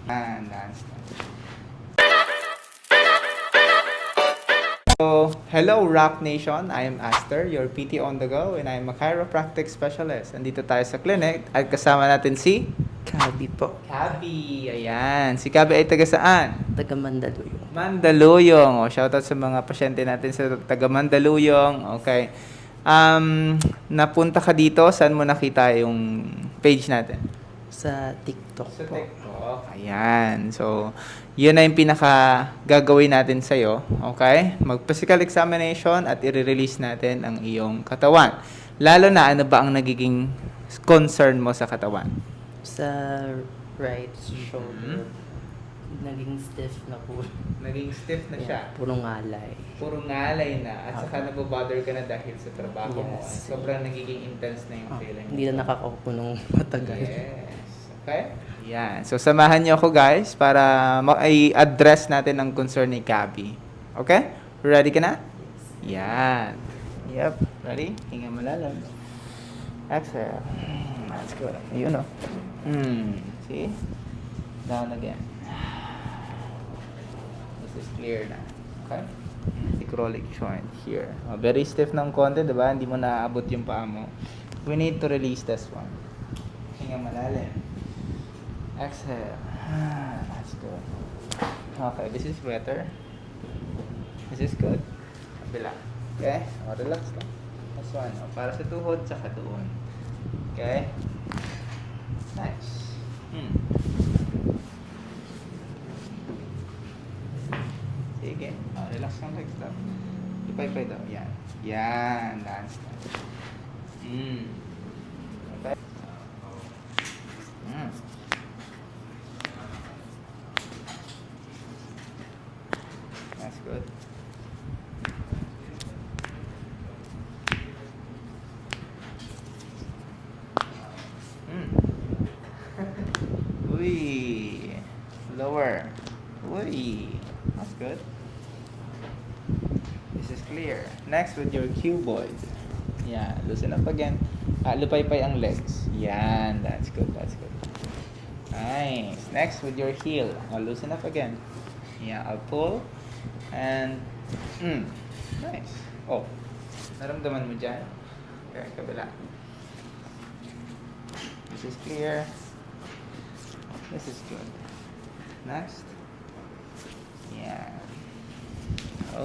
And dance. So, hello Rock Nation, I am Aster, your PT on the go, and I am a chiropractic specialist. Andito tayo sa clinic at kasama natin si Kabi po. Kabi. Ayan, si Kabi ay taga saan? Taga Mandaluyong. Mandaluyong. O, shoutout sa mga pasyente natin sa taga Mandaluyong. Okay. Napunta ka dito, saan mo nakita yung page natin? Sa TikTok Sa po. TikTok. Ayan. So, yun na yung pinaka gagawin natin sa'yo. Okay? Mag-physical examination at i-release natin ang iyong katawan. Lalo na, ano ba ang nagiging concern mo sa katawan? Sa right shoulder, naging stiff na po. Naging stiff na siya. Puro ngalay. Puro ngalay na. At saka nabobother ka na dahil sa trabaho mo. Yes. Sobrang nagiging intense na yung feeling. Hindi na nakakaupo ng matagal. Yes. Okay? Yan. So, samahan niyo ako guys para i-address natin ang concern ni Kabi. Okay? Ready ka na? Yan. Yep. Ready? Hinga malalim. Exhale. That's good. Ayun o. See? Down again. This is clear na. Okay? Sacroiliac joint here. Very stiff ng konti, diba? Hindi mo naaabot yung paa mo. We need to release this one. Hinga malalim. Exhale. That's good. Okay, this is better. This is good. Kabila. Okay? Relax lang. This one. Para sa tuhod, tsaka doon. Okay? Nice. Sige. Relax lang, legs lang. Ipay-pay daw. Yan. Yan. Dance lang. Okay? That's good. Uy. Lower. Uy. That's good. This is clear. Next with your cuboid. Yeah, loosen up again. Lupay-pay ang legs. Yan, that's good, that's good. Nice. Next with your heel. Loosen up again. Yeah, I'll pull. And, nice. Oh, naramdaman mo dyan? Okay, kabila. This is clear. This is good. Next. Yeah.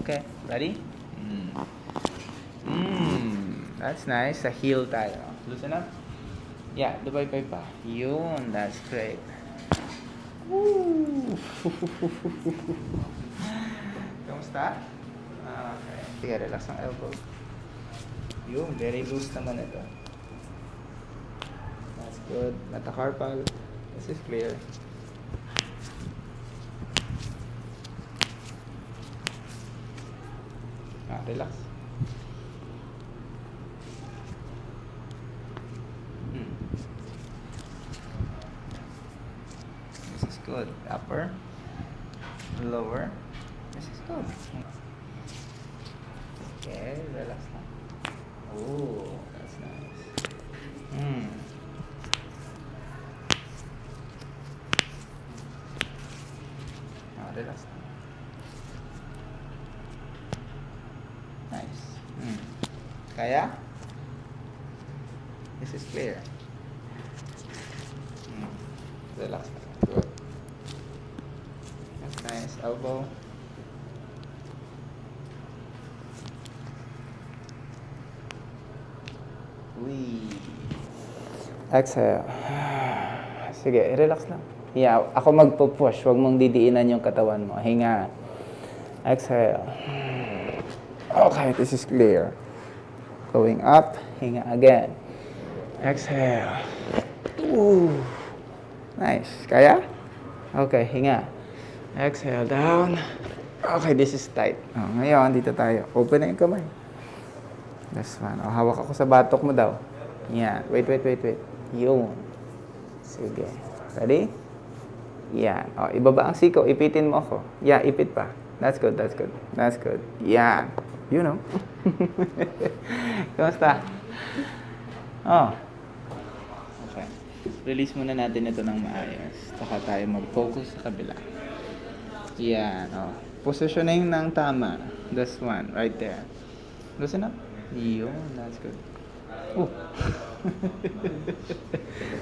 Okay, ready? That's nice. Sa heel tayo. Loosen up. Yeah, lupay-pay pa. Yun, that's great. Woo! Kamusta? Okay. Sige, relax ang elbow. Yun, very loose naman ito. That's good. Metacarpal. This is clear. Relax. This is good. Upper. Lower. This is good. Okay, relax lang. Oh, that's nice. Relax lang. Nice. Kaya? This is clear. Relax lang. Good. That's nice. Elbow. Uy. Exhale. Sige, relax lang. Yeah, ako magpo-push. Huwag mong didiinan yung katawan mo. Hinga. Exhale. Okay, this is clear. Going up. Hinga again. Exhale. Ooh. Nice. Kaya? Okay, hinga. Exhale, down. Okay, this is tight. Ngayon, dito tayo. Open na yung kamay. This one. Hawak ako sa batok mo daw. Yan. Wait. Yun. Sige. Ready? Yan. Ibaba ang siko. Ipitin mo ako. Yeah, ipit pa. That's good. Yan. You know. Kamusta? Okay. Release muna natin ito ng maayos. Saka tayo mag-focus sa kabila. Yan, oh. Positioning ng tama. This one, right there. Loosen up. Yun, that's good. Oh.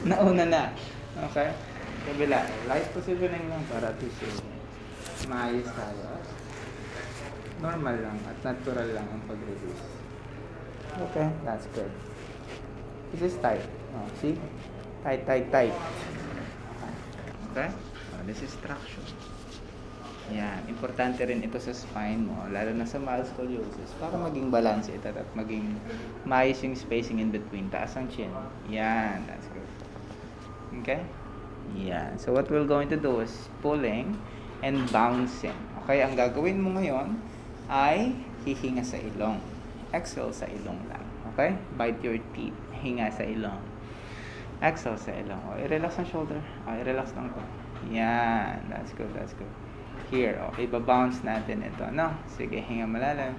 Nauna na. Okay. Kabila. Light positioning lang para to see. Maayos tayo. Normal lang at natural lang ang pag-release. Okay, that's good. This is tight. Oh, see? Tight, tight, tight. Okay? Oh, this is traction. Yan. Importante rin ito sa spine mo, lalo na sa mild scoliosis, para maging balance ito at maging maayos yung spacing in between. Taas ang chin. Yan. That's good. Okay? Yan. So, what we're going to do is pulling and bouncing. Okay? Ang gagawin mo ngayon ay hihinga sa ilong. Exhale sa ilong lang. Okay? Bite your teeth. Hinga sa ilong. Exhale sa ilong. O, i-relax ang shoulder. O, i-relax lang to. Yan. That's good. That's good. Here. O, iba-bounce natin ito. No? Sige, hinga malalim.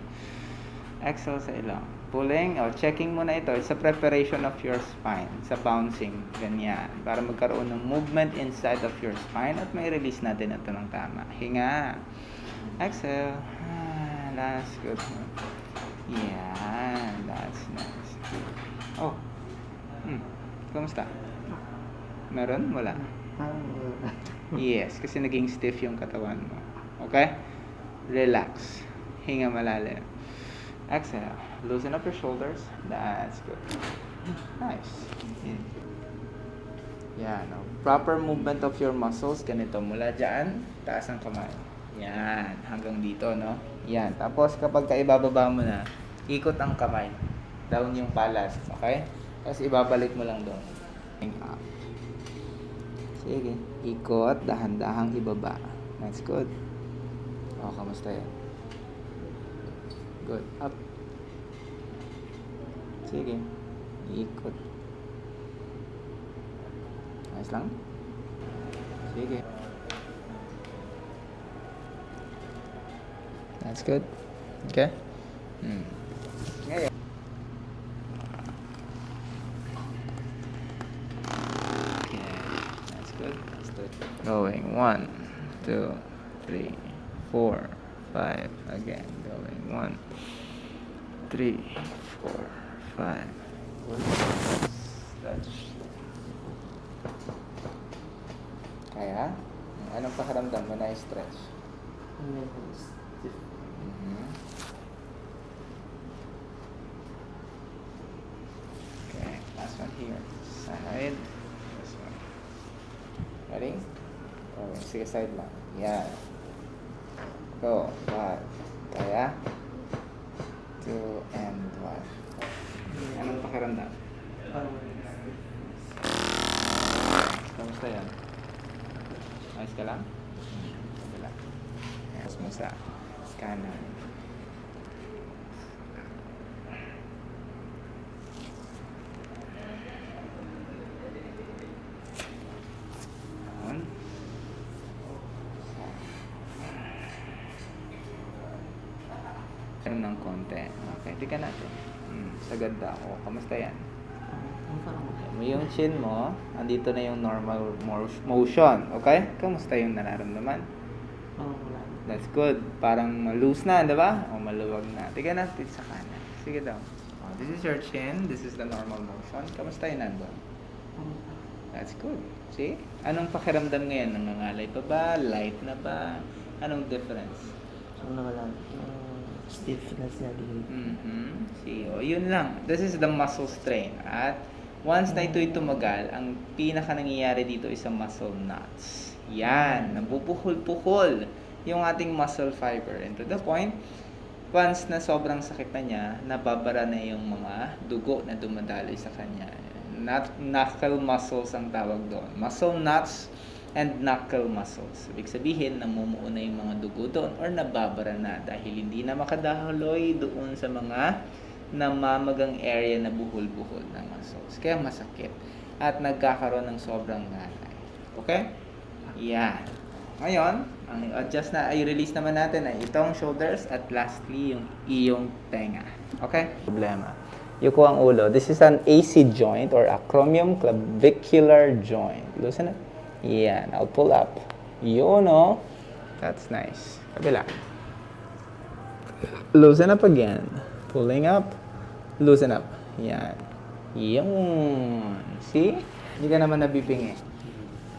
Exhale sa ilong. Pulling. O, checking muna ito. It's a preparation of your spine. Sa bouncing. Ganyan. Para magkaroon ng movement inside of your spine at may release natin ito ng tama. Hinga. Exhale. That's good. Yan. That's nice. Oh. Kumusta? Meron? Wala? Yes, kasi naging stiff yung katawan mo. Okay? Relax. Hinga malalim. Exhale. Loosen up your shoulders. That's good. Nice. Yan. Oh. Proper movement of your muscles. Ganito. Mula dyan, taas ang kamay. Yan. Hanggang dito, no? Yan. Tapos, kapag kaibababa mo na, ikot ang kamay. Down yung palad. Okay? Tapos, ibabalik mo lang doon. Up. Sige. Ikot. Dahan-dahang ibaba. That's good. O, kamusta yan? Good. Up. Sige. Ikot. Nice lang. Sige. That's good. Okay? Ngayon. Okay. That's good. That's good. Going 1, 2, 3, 4, 5. Again. Going 1, 3, 4, 5. Stretch. Kaya? Anong pakiramdam mo na stretch? Okay, last one here. Side. This one. Ready? Okay, sige, side lang. Yan. Go. 5. Kaya? 2 and 1. Anong pakiramdam? Kamusta yan? Ayos ka lang? Kabila. Ayos mo sa kanan. Ng konti. Okay, tika natin. Sa ganda ako. Kamusta yan? Yung chin mo, andito na yung normal motion. Okay? Kamusta yung nararamdaman? That's good. Parang loose na, di ba? O maluwag na. Tika natin sa kanan. Sige daw. Oh, this is your chin. This is the normal motion. Kamusta yung nandun? That's good. See? Anong pakiramdam ngayon? Nangangalay pa ba? Light na ba? Anong difference? Wala. Stiffness na din. See, yun lang. This is the muscle strain. At once na ito'y tumagal, ang pinaka nangyayari dito is ang muscle knots. Yan. Nabupuhol-puhol yung ating muscle fiber. And to the point, once na sobrang sakit na niya, nababara na yung mga dugo na dumadaloy sa kanya. Knuckle muscles ang tawag doon. Muscle knots and knuckle muscles. Ibig sabihin, namumuo na yung mga dugo doon or nababara na dahil hindi na makadahaloy doon sa mga namamagang area na buhol-buhol ng muscles. Kaya masakit at nagkakaroon ng sobrang ngalay. Okay? Yan. Ngayon, ang adjust na ay release naman natin ay itong shoulders at lastly yung iyong tenga. Okay? Problema. Yuko ang ulo. This is an AC joint or acromioclavicular joint. Loosen it. Yan. I'll pull up. Yun, oh. That's nice. Kabila. Loosen up again. Pulling up. Loosen up. Yan. Yun. See? Hindi ka naman nabibingi.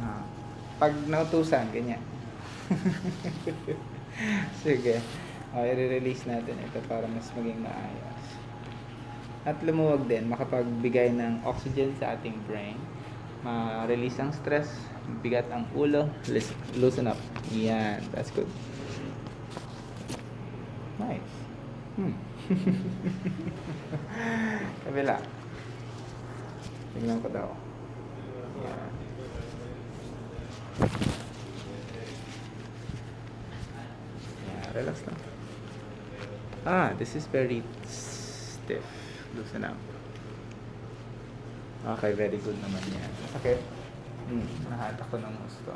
Ah. Pag nautusan, ganyan. Sige. Okay, i-release natin ito para mas maging maayos. At lumuwag din, makapagbigay ng oxygen sa ating brain. Ma-release ang stress, bigat ang ulo, loosen up. Yan, that's good. Nice. Kabila. Tingnan ko daw. Yan. Yeah, relax lang. This is very stiff. Loosen up. Okay, very good naman yan. Okay. Nahatak ko ng gusto.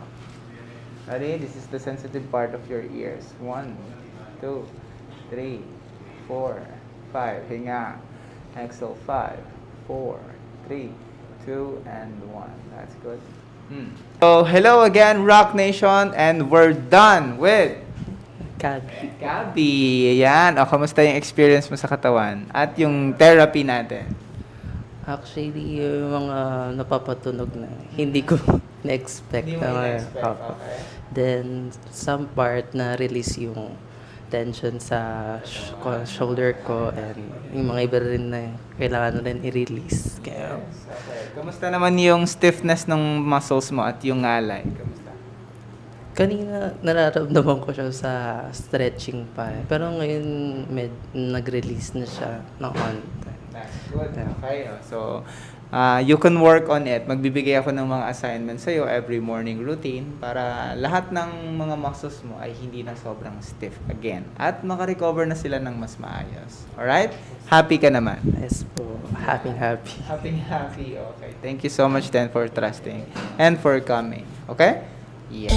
Ready? This is the sensitive part of your ears. 1, 2, 3, 4, 5. Hinga. Exhale. 5, 4, 3, 2, and 1. That's good. So, hello again, Rock Nation, and we're done with Gabi. Yan. O, kamusta yung experience mo sa katawan? At yung therapy natin? Actually, yung mga napapatunog na hindi ko na-expect. Hindi mo na-expect, okay. Then, some part na release yung tension sa shoulder ko and yung mga iba rin na kailangan na rin i-release. Kaya, Okay. Kamusta naman yung stiffness ng muscles mo at yung ngalay? Kamusta? kanina nararamdaman ko siya sa stretching pa. Pero ngayon nag-release na siya ng onte. That's good. Okay. So, you can work on it. Magbibigay ako ng mga assignments sa'yo every morning routine para lahat ng mga muscles mo ay hindi na sobrang stiff again. At makarecover na sila ng mas maayos. Alright? Happy ka naman. Yes po. Happy. Happy. Okay. Thank you so much then for trusting and for coming. Okay? Yeah.